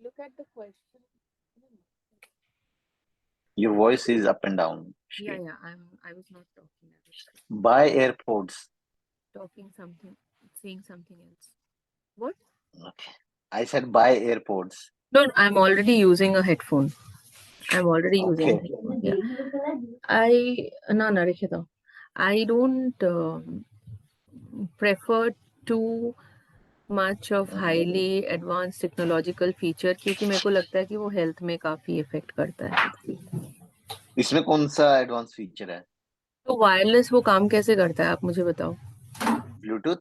look at the question. Your voice is up and down. Yeah, I was not talking. I was Buy AirPods. talking something, saying something else. What? Okay. I said buy AirPods. No, I'm already using a headphone. I'm already using a Okay. headphone. Yeah. No, Rishita. I don't prefer too much of highly advanced technological feature क्योंकि मेरे को लगता है कि वो health में काफी effect करता है. इसमें कौन सा एडवांस फीचर है? तो वायरलेस वो काम कैसे करता है आप मुझे बताओ. ब्लूटूथ?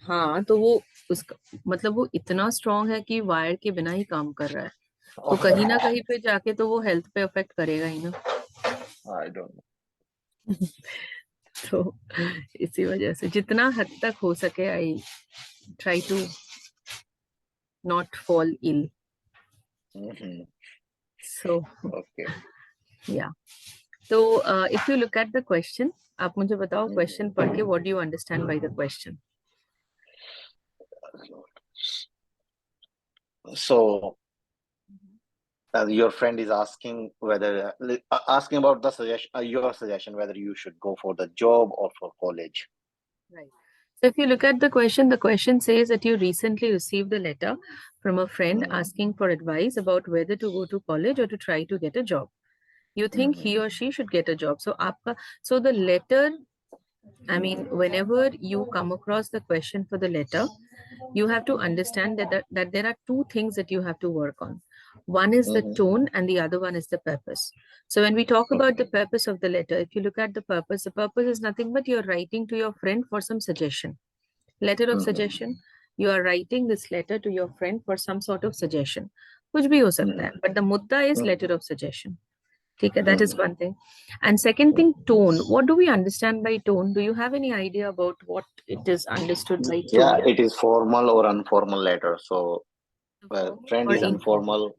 हाँ तो वो उसका मतलब वो इतना स्ट्रांग है कि वायर के बिना ही काम कर रहा है. तो कहीं ना कहीं पे जाके तो वो हेल्थ पे अफेक्ट करेगा ही ना. I don't know. तो इसी वजह से जितना हद तक हो सके I try to not fall ill. So okay. या तो if you look at the question आप मुझे बताओ क्वेश्चन पढ़ के what do you understand by the question. So your friend is asking whether asking about the suggestion, your suggestion whether you should go for the job or for college. Right. So if you look at the question says that you recently received a letter from a friend asking for advice about whether to go to college or to try to get a job. You think he or she should get a job. So the letter, I mean, whenever you come across the question for the letter, you have to understand that there are two things that you have to work on. One is the tone and the other one is the purpose. So when we talk about the purpose of the letter, if you look at the purpose is nothing but you're writing to your friend for some suggestion. Letter of suggestion. You are writing this letter to your friend for some sort of suggestion. कुछ भी हो सकता है, but the mudda is letter of suggestion. Okay, that is one thing. And second thing, tone. What do we understand by tone? Do you have any idea about what it is understood by tone? Yeah, it is formal or informal letter. So friend Or is informal.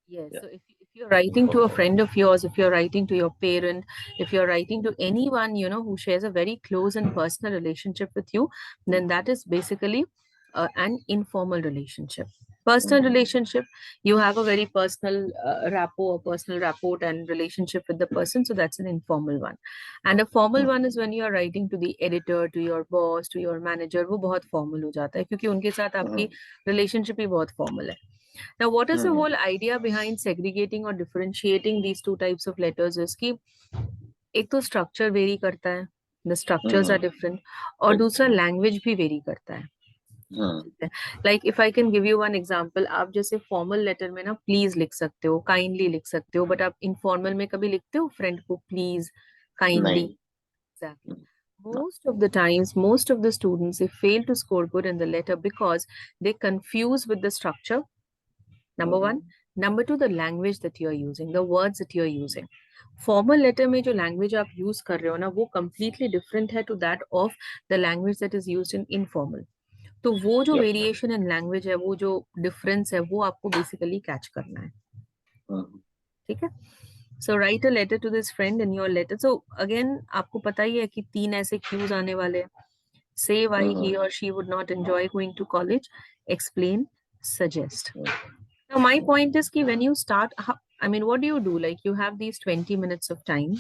Yes. Yeah. So if you're writing to a friend of yours, if you're writing to your parent, if you're writing to anyone, you know, who shares a very close and personal relationship with you, then that is basically an informal relationship. Personal relationship, you have a very personal rapport and relationship with the person. So that's an informal one. And a formal one is when you are writing to the editor, to your boss, to your manager. वो बहुत formal हो जाता है क्योंकि उनके साथ आपकी relationship ही बहुत formal है. Now, what is the whole idea behind segregating or differentiating these two types of letters is कि एक तो structure vary करता है, the structures are different, और दूसरा language भी vary करता है. Like if I can give you one example, आप जैसे formal letter में ना please लिख सकते हो, kindly लिख सकते हो, but आप informal में कभी लिखते हो friend को please, kindly? Exactly. Most of the times, most of the students, they fail to score good in the letter because they confuse with the structure. Number one. Number two, the language that you are using, the words that you are using. Formal letter में जो language आप use कर रहे हो ना, वो completely different है to that of the language that is used in informal. तो वो जो variation in language है, वो जो difference है, वो आपको basically catch करना है. ठीक है? So write a letter to this friend in your letter. So again, आपको पता ही है कि 3 ऐसे cues आने वाले हैं. Say why he or she would not enjoy going to college. Explain. Suggest. Now, my point is कि when you start, I mean, what do you do? Like you have these 20 minutes of time.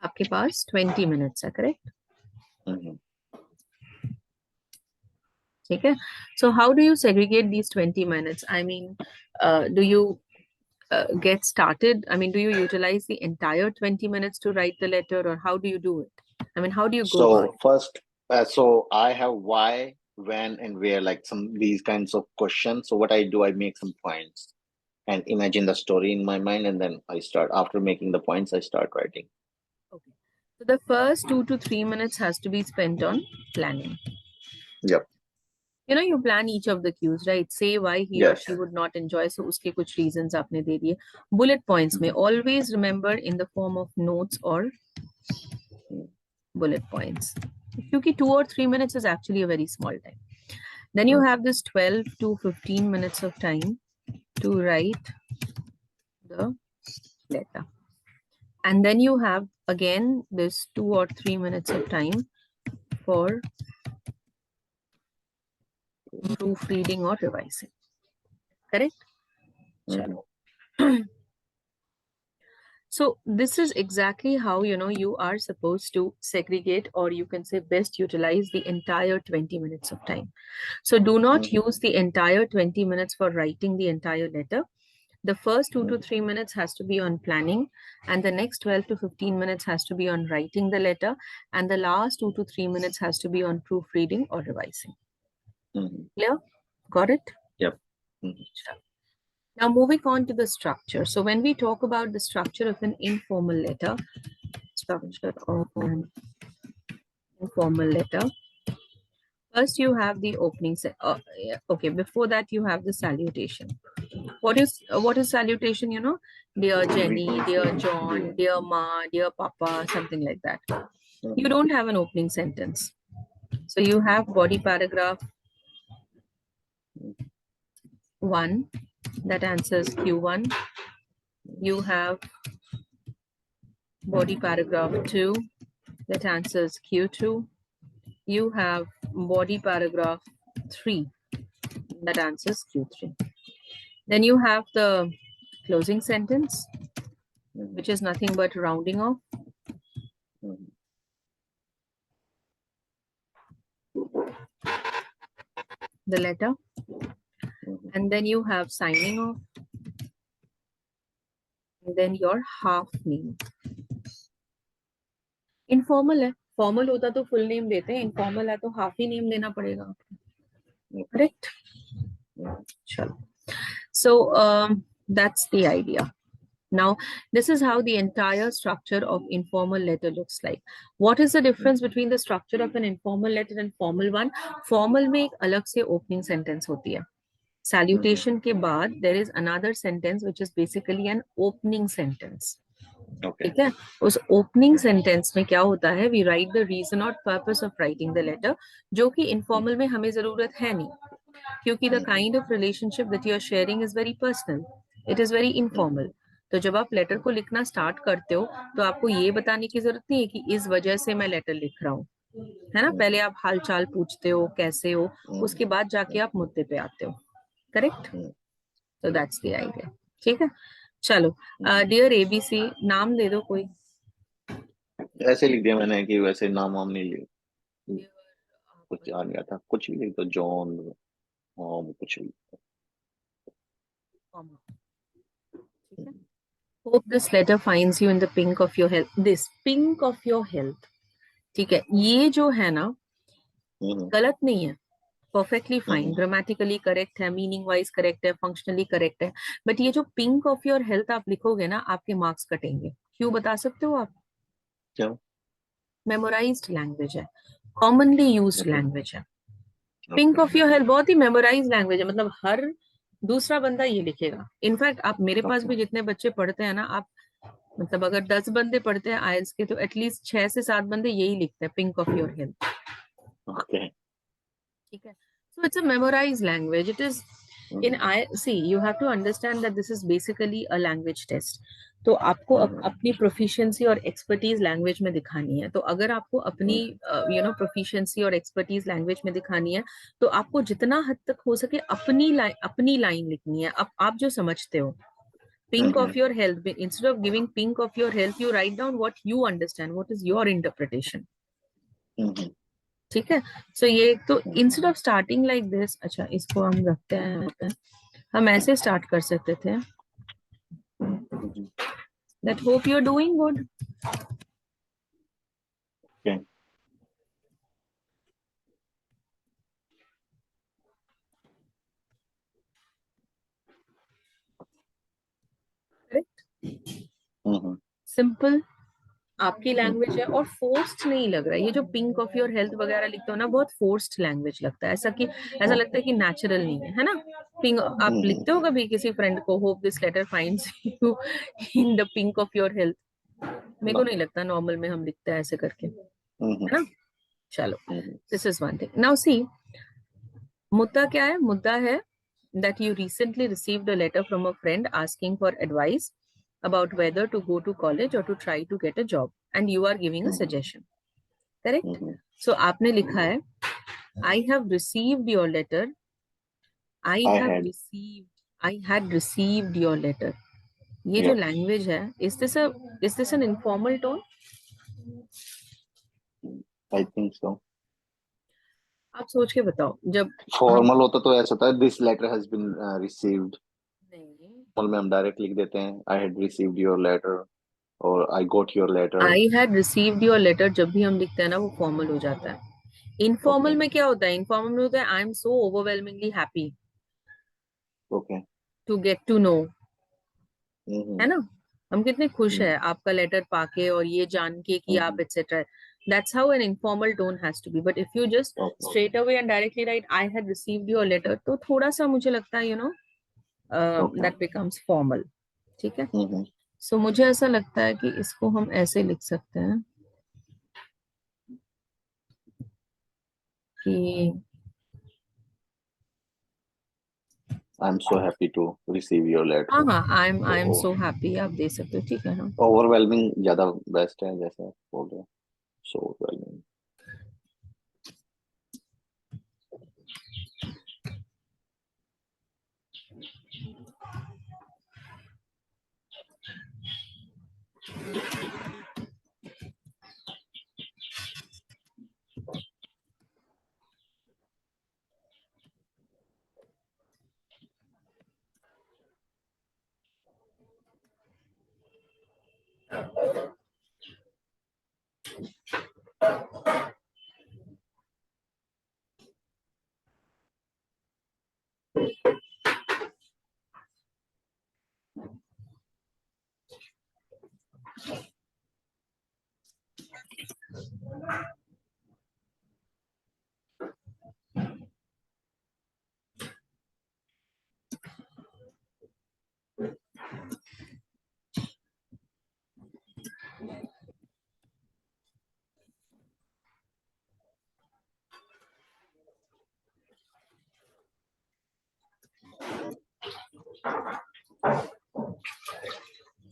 आपके पास 20 minutes है, correct? ठीक है? So how do you segregate these 20 minutes? I mean, do you get started? I mean, do you utilize the entire 20 minutes to write the letter, or how do you do it? I mean, how do you go about it? First, so I have why, when, and where, like these kinds of questions. So what I do, I make some points and imagine the story in my mind, and then I start. After making the points, I start writing. Okay. So the first 2 to 3 minutes has to be spent on planning. Yep. You know, you plan each of the cues, right? Say why he or she would not enjoy. So uske kuch reasons aapne de diye. Bullet points may always remember in the form of notes or bullet points. Because 2 or 3 minutes is actually a very small time. Then you have this 12 to 15 minutes of time to write the letter. And then you have again this 2 or 3 minutes of time for proofreading or revising. Correct? Mhm. Chalo. So this is exactly how, you are supposed to segregate, or you can say best utilize the entire 20 minutes of time. So do not Mhm. use the entire 20 minutes for writing the entire letter. The first 2 to Mhm. 3 minutes has to be on planning, and the next 12 to 15 minutes has to be on writing the letter, and the last 2 to 3 minutes has to be on proofreading or revising. Mhm. Clear? Got it? Yep. Mhm. Sure. Now moving on to the structure. So when we talk about the structure of an informal letter, structure of an informal letter, first you have the opening yeah, okay, before that you have the salutation. What is salutation? Dear Jenny, Greetings. dear Yeah. John, Yeah. dear Ma, dear Papa, something like that. You Mhm. don't have an opening sentence. So you have body paragraph 1 that answers Q1. You have body paragraph 2 that answers Q2. You have body paragraph 3 that answers Q3. Then you have the closing sentence, Mhm. which is nothing but rounding off Mhm. the letter. Mhm. And then you have signing off, and then your half name. Informal है, formal होता तो full name देते हैं, informal है तो half ही name देना पड़ेगा आपको. Okay. करेक्ट? Mhm. चलो. So that's the idea. Now, this is how the entire structure of informal letter looks like. What is the difference between the structure of an informal letter and formal one? Formal में एक अलग से opening sentence होती है. Mhm. Salutation के बाद there is another sentence which is basically an opening sentence. Okay. ठीक है. उस ओपनिंग सेंटेंस में क्या होता है, वी राइट द रीजन और purpose of writing the letter, जो कि इनफॉर्मल में हमें जरूरत है नहीं, क्योंकि the Mhm. Kind of relationship that you are sharing is very personal, it is very Mhm. Informal. तो जब आप लेटर को लिखना स्टार्ट करते हो तो आपको ये बताने की जरूरत नहीं है कि इस वजह से मैं लेटर लिख रहा हूँ, है ना. पहले Mhm. आप हाल चाल पूछते हो, कैसे हो, Mhm. उसके बाद जाके आप मुद्दे पे आते हो. करेक्ट? Mhm. तो Correct. That's the idea. ठीक है. चलो, Mhm. डियर एबीसी, नाम दे दो कोई. ऐसे लिख दिया मैंने कि वैसे नाम वाम नहीं लिया. Dear, कुछ आ गया था, कुछ भी लिख दो, जॉन, कुछ भी. comma, ठीक है. Hope this letter finds you in the pink of your health. This pink of your health, ठीक है. ये जो है ना, Mhm. गलत नहीं है, perfectly fine, Mhm. Grammatically correct है, मीनिंग वाइज करेक्ट है, फंक्शनली करेक्ट है. बट ये जो पिंक ऑफ योर हेल्थ आप लिखोगे ना, आपके मार्क्स कटेंगे. क्यों बता सकते हो आप? क्या? मेमोराइज्ड लैंग्वेज है, कॉमनली यूज्ड Okay. लैंग्वेज है. Pink Okay. Of your health बहुत ही मेमोराइज लैंग्वेज है, मतलब हर दूसरा बंदा ये लिखेगा. इनफैक्ट आप, मेरे पास Okay. भी जितने बच्चे पढ़ते हैं ना, आप मतलब अगर 10 बंदे पढ़ते हैं आयल्स के, तो एटलीस्ट 6 से 7 बंदे यही लिखते हैं, pink of your health. Okay. ठीक है. So it's a memorise language. It is in Mhm. I see, you have to understand that this is basically a language test. तो आपको Mhm. अपनी प्रोफिशिएंसी और एक्सपर्टीज लैंग्वेज में दिखानी है. तो अगर आपको अपनी Mhm. प्रोफिशिएंसी और एक्सपर्टीज लैंग्वेज में दिखानी है, तो आपको जितना हद तक हो सके अपनी लाइन लिखनी है, आप जो समझते हो. Pink of Mhm. your health, instead of giving pink of your health, you write down what you understand, what is your interpretation. Mhm. ठीक है. सो ये तो Mhm. Instead of starting like this, अच्छा इसको हम रखते हैं, हम ऐसे स्टार्ट कर सकते थे, Mhm. That hope you are doing good. Okay. Mhm. Simple आपकी Mhm. लैंग्वेज है, और फोर्स्ड नहीं लग रहा है. ये जो पिंक ऑफ योर हेल्थ वगैरह लिखते हो ना, बहुत फोर्स्ड लैंग्वेज लगता है, ऐसा लगता Okay. है कि नेचुरल नहीं है ना. पिंक आप Mhm. लिखते हो कभी किसी फ्रेंड को, hope this letter finds you in the pink of your health? मेरे को No. नहीं लगता नॉर्मल में हम लिखते हैं ऐसे करके, Mhm. है ना. चलो, Mhm. This is one thing. Now see, मुद्दा क्या है? मुद्दा है that you recently received a letter from a friend asking for advice about whether to go to college or to try to get a job, and you are giving a Mhm. suggestion. Correct? Mhm. So आपने लिखा है, I have received your letter I I have had. received, I had received your letter. ये जो Yeah, language है, is this an informal tone? I think so. आप सोच के बताओ जब हम फॉर्मल होता तो ऐसा होता है, this letter has been received. नहीं, फॉर्मल में हम डायरेक्ट लिख देते हैं, I had received your letter और I got your letter. I had received your letter जब भी हम लिखते हैं ना वो फॉर्मल हो जाता है। ओके। इनफॉर्मल में क्या होता है? इनफॉर्मल में होता है I am so overwhelmingly happy okay. To get to know, है हम्म। ना? हम कितने खुश हम्म। है आपका लेटर पाके और ये जान के कि आप hmm. Etcetera. That's how an informal tone has to be. But if you just okay. Straight away and directly write I had received your letter, तो थोड़ा सा मुझे लगता है ओके। That becomes formal. ठीक है। हम्म। सो मुझे ऐसा लगता है कि इसको हम ऐसे लिख सकते हैं कि I am so happy to receive your हाँ लेटर। हाँ, आई एम तो सो हैप्पी आप दे सकते हो, ठीक है ना? ओवरवेलमिंग ज्यादा बेस्ट है, जैसे आप बोल रहे हैं, सो ओवरवेलमिंग।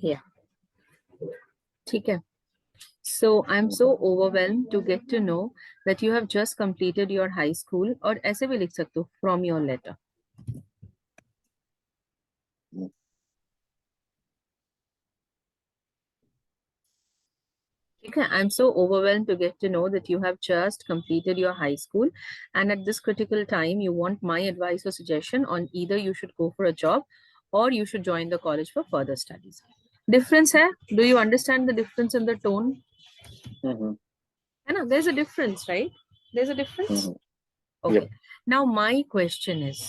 या ठीक है। So I'm so overwhelmed to get to know that you have just completed your high school, और ऐसे भी लिख सकते हो from your letter। ठीक है। I'm so overwhelmed to get to know that you have just completed your high school and at this critical time you want my advice or suggestion on either you should go for a job or you should join the college for further studies। Difference है? Do you understand the difference in the tone? हम्म। है ना? There's a difference, right? There's a difference. Hmm. Okay. Yep. Now my question is,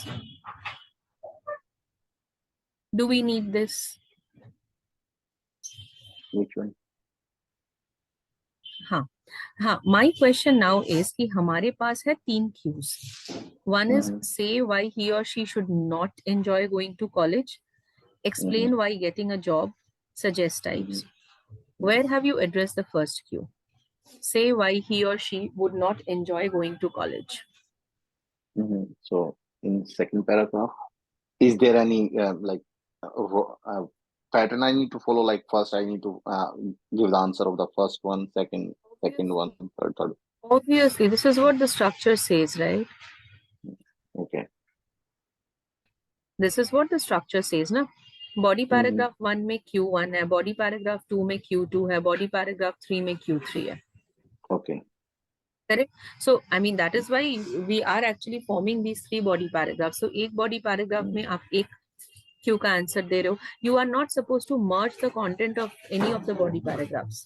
do we need this? Which one? हाँ हाँ, my question now is कि हमारे पास है 3 cues। One is hmm. say why he or she should not enjoy going to college, hmm. explain why getting a job, suggest types। Where have you addressed the first cue? Say why he or she would not enjoy going to college। So in second paragraph, is there any pattern I need to follow? Like first, I need to give the answer of the first one, second one, Obviously, third. obviously, this is what the structure says, right? Okay. This is what the structure says ना। Body Mm-hmm. Paragraph 1 में Q1 है, body paragraph 2 में Q2 है, body paragraph 3 में Q3 है। Okay. Correct? So I mean that is why we are actually forming these 3 body paragraphs। So एक body paragraph Mm. में आप एक Q का आंसर दे रहे हो। You are not supposed to merge the content of any of the body paragraphs।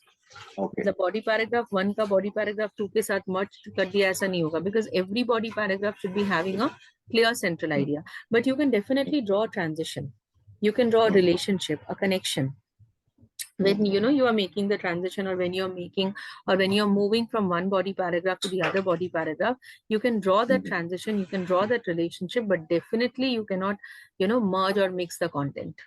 Okay. मतलब body paragraph 1 का body paragraph 2 के साथ मर्ज कर दिया, ऐसा नहीं होगा, because every body paragraph should be having a clear central Mm. Idea. But you can definitely draw transition, you can draw a Mm. relationship, a connection when Mm. you are making the transition, or when you're making, or when you're moving from one body paragraph to the other body paragraph, you can draw that Mm. transition, you can draw that relationship, but definitely you cannot merge or mix the content।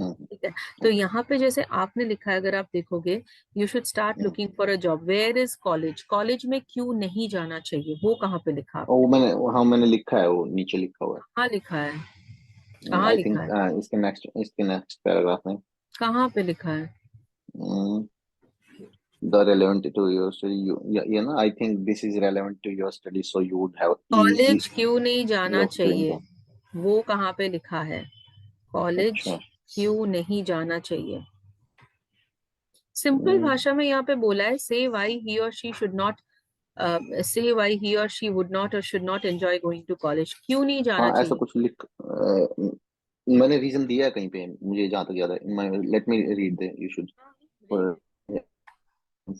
Mm. ठीक है। तो यहाँ पे जैसे आपने लिखा है, अगर आप देखोगे, you should start Mm. Looking for a job, where is college, college में क्यों नहीं जाना चाहिए, वो कहाँ पे लिखा वो आपने? मैंने, हाँ मैंने लिखा है, वो नीचे लिखा हुआ कहाँ लिखा है? है। कहाँ आई लिखा थिंक है? इसके नेक्स्ट पैराग्राफ में। कहाँ पे लिखा है? Mm. The relevant to your study, you know, I think this is relevant to your study, so you would have easy college क्यों नहीं way जाना of doing चाहिए? that. वो कहाँ पे लिखा है? कॉलेज अच्छा। क्यों नहीं जाना चाहिए? सिंपल हम्म, भाषा में यहाँ पे बोला है, से व्हाई ही और she should not, say why he और शी वुड नॉट और should not enjoy going to college, क्यों नहीं जाना हाँ ऐसा चाहिए? कुछ लिख मैंने रीजन दिया है कहीं पे, मुझे जहाँ तक याद है, let me read they, you should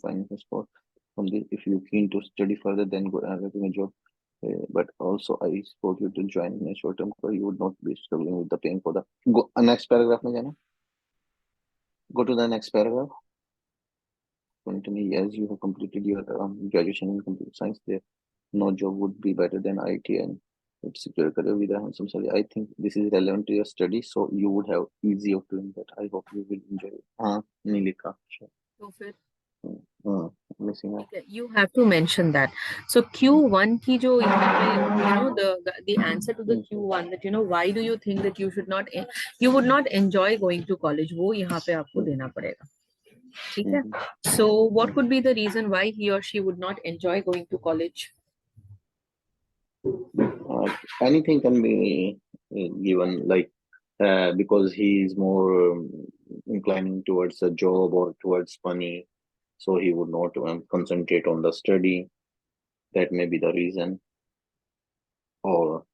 find a spot from the, if you keen to study further then go getting a job. But also I support you to join in a short term career, you would not be struggling with the paying for the, go next paragraph में जाना, go to the next paragraph. Continue, as you have completed your graduation in computer science, there no job would be better than IT and it's secure career with a handsome salary. I think this is relevant to your study, so you would have easy of doing that. I hope you will enjoy it. हाँ नहीं लिखा, sure. तो फिर हाँ missing out. ठीक है, you have to mention that. So Q1 की जो यहाँ पे, the answer to the hmm, Q1, that why do you think that you would not enjoy going to college, वो यहाँ पे आपको हम्म, देना पड़ेगा. ठीक है. हम्म, So what hmm. could be the reason why he or she would not enjoy going to college? Uh, Anything can be given, like because he is more inclining towards a job or towards money, so he would not concentrate on the study. That may be the reason. Or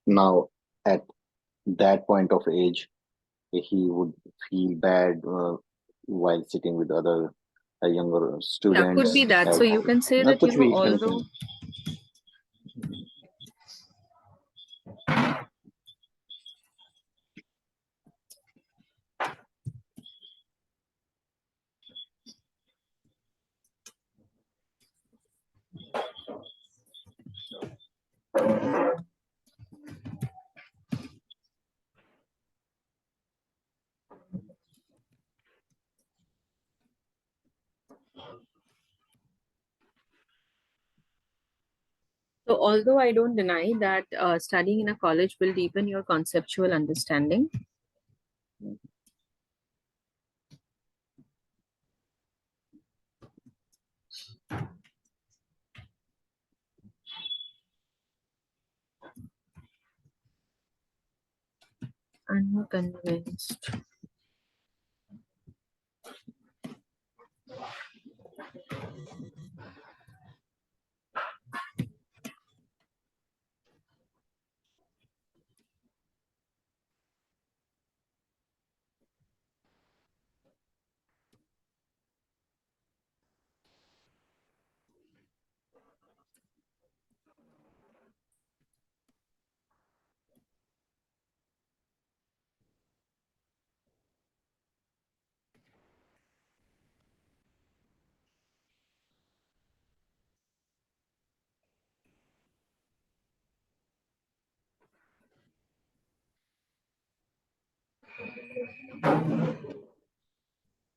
now at that point of age, he would feel bad while sitting with other younger Yeah, could be students. that. So Have you can say that, कुछ भी although, anything. although I don't deny that studying in a college will deepen your conceptual understanding. I'm convinced.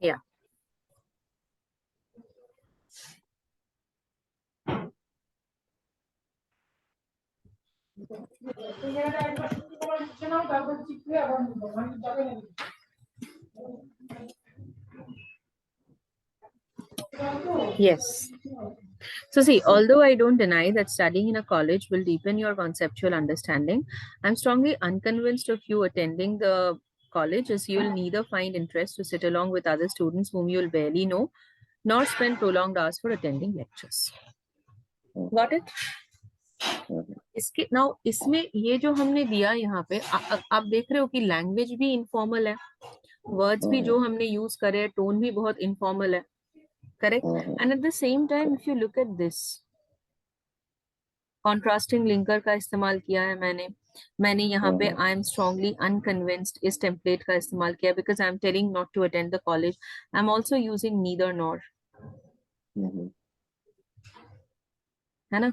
Yeah. Yes. So, see, although I don't deny that studying in a college will deepen your conceptual understanding, I'm strongly unconvinced of you attending the college, as you'll neither find interest to sit along with other students whom you'll barely know, nor spend prolonged hours for attending lectures. Got it? इसके now इसमें ये जो हमने दिया यहाँ पे, आप देख रहे हो कि लैंग्वेज भी इनफॉर्मल है, वर्ड्स भी जो हमने यूज करे, टोन भी बहुत इनफॉर्मल है. Correct. And at the same time if you look at this, contrasting linker का इस्तेमाल किया है मैंने यहाँ पे आई एम स्ट्रांगली अनकन्विंस्ड इस टेम्पलेट का इस्तेमाल किया, because I am telling not to attend the college. I am also using neither nor. है ना?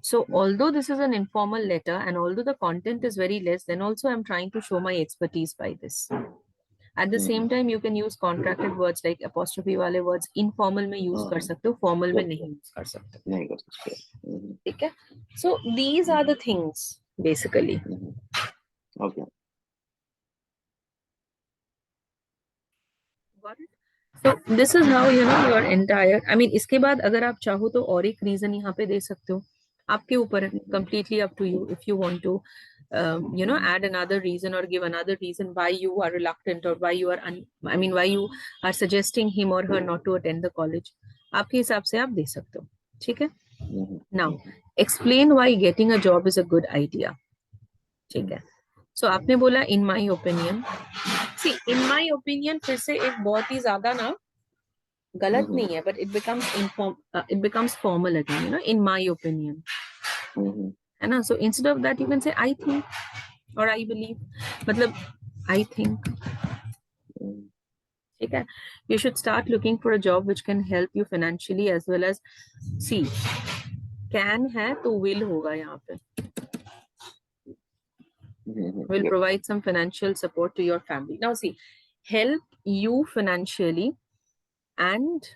So although this is an informal letter and although the content is very less, then also I'm trying to show my expertise by this. At the same time, you can use contracted words like apostrophe वाले words informal में use कर सकते हो, formal में नहीं use कर सकते. नहीं कर सकते. ठीक है? So these are the things basically. Okay. Got it? So this is how your entire, I mean इसके बाद अगर आप चाहो तो और एक reason यहाँ पे दे सकते हो, आपके ऊपर है, completely up to you if you want to add another reason or give another reason why you are reluctant or why you are why you are suggesting him or her not to attend the college. आपके हिसाब से आप दे सकते हो, ठीक है? Now, explain why getting a job is a good idea. ठीक है? So आपने बोला in my opinion. See, in my opinion फिर से एक बहुत ही ज्यादा ना गलत नहीं है, but it becomes formal again, in my opinion. है ना? So instead of that you can say I think or I believe. मतलब I think. ठीक है? You should start looking for a job which can help you financially as well as, see, can है तो will होगा यहाँ पे. Will provide some financial support to your family. Now see, help you financially and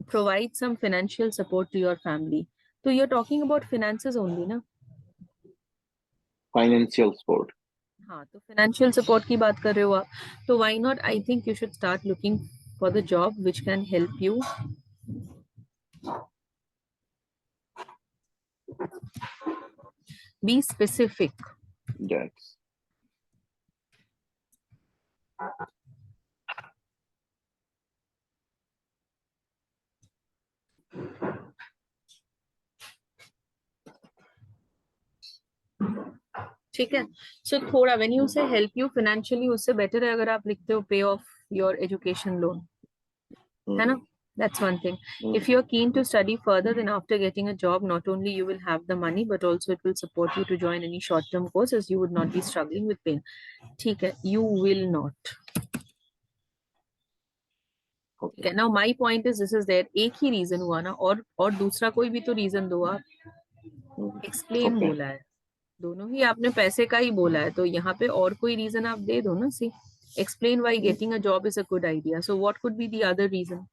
provide some financial support to your family. So you're talking about finances only, na? Financial support. हाँ, तो financial support की बात कर रहे हो आप, तो why not? I think you should start looking for the job which can help you be specific. Yes. ठीक है? So थोड़ा when you say help you financially, उससे better है अगर आप लिखते हो pay off your education loan, है ना? That's one thing. If you're keen to study further, then after getting a job, not only you will have the money, but also it will support you to join any short-term courses. You would not be struggling with pain. ठीक है? You will not. Okay. Now my point is this is there. एक ही reason हुआ ना, और दूसरा कोई भी तो reason दो आप. Explain बोला है. दोनों ही आपने पैसे का ही बोला है, तो यहाँ पे और कोई reason आप दे दो ना. See, explain why getting a job is a good idea. So what could be the other reason?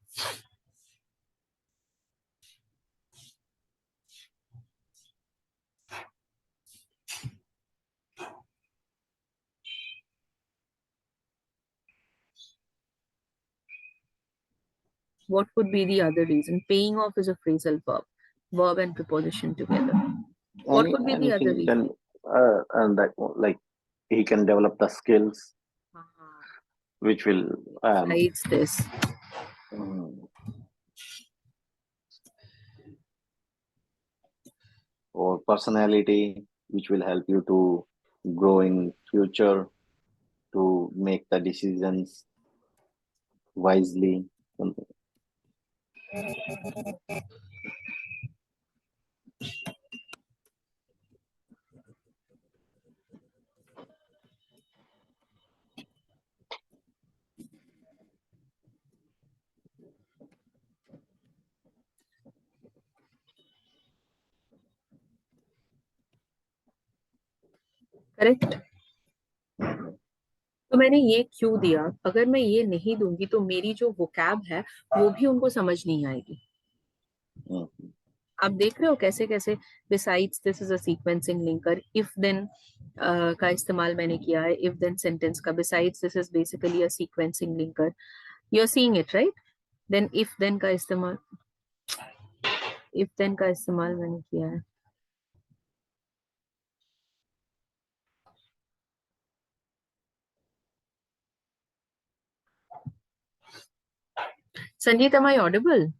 What could be the other reason? Paying off is a phrasal verb and preposition together. What could be the other Anything reason? can, and that like he can develop the skills which will Besides this, or personality which will help you to grow in future, to make the decisions wisely. Something. correct? तो मैंने ये क्यों दिया? अगर मैं ये नहीं दूंगी तो मेरी जो वोकैब है वो भी उनको समझ नहीं आएगी. आप देख रहे हो कैसे कैसे besides this is a sequencing linker, if then का इस्तेमाल मैंने किया है. इफ देन सेंटेंस का besides this is basically a sequencing linker. You are seeing it right? Then if then का इस्तेमाल मैंने किया है. Sanjeet, am I audible?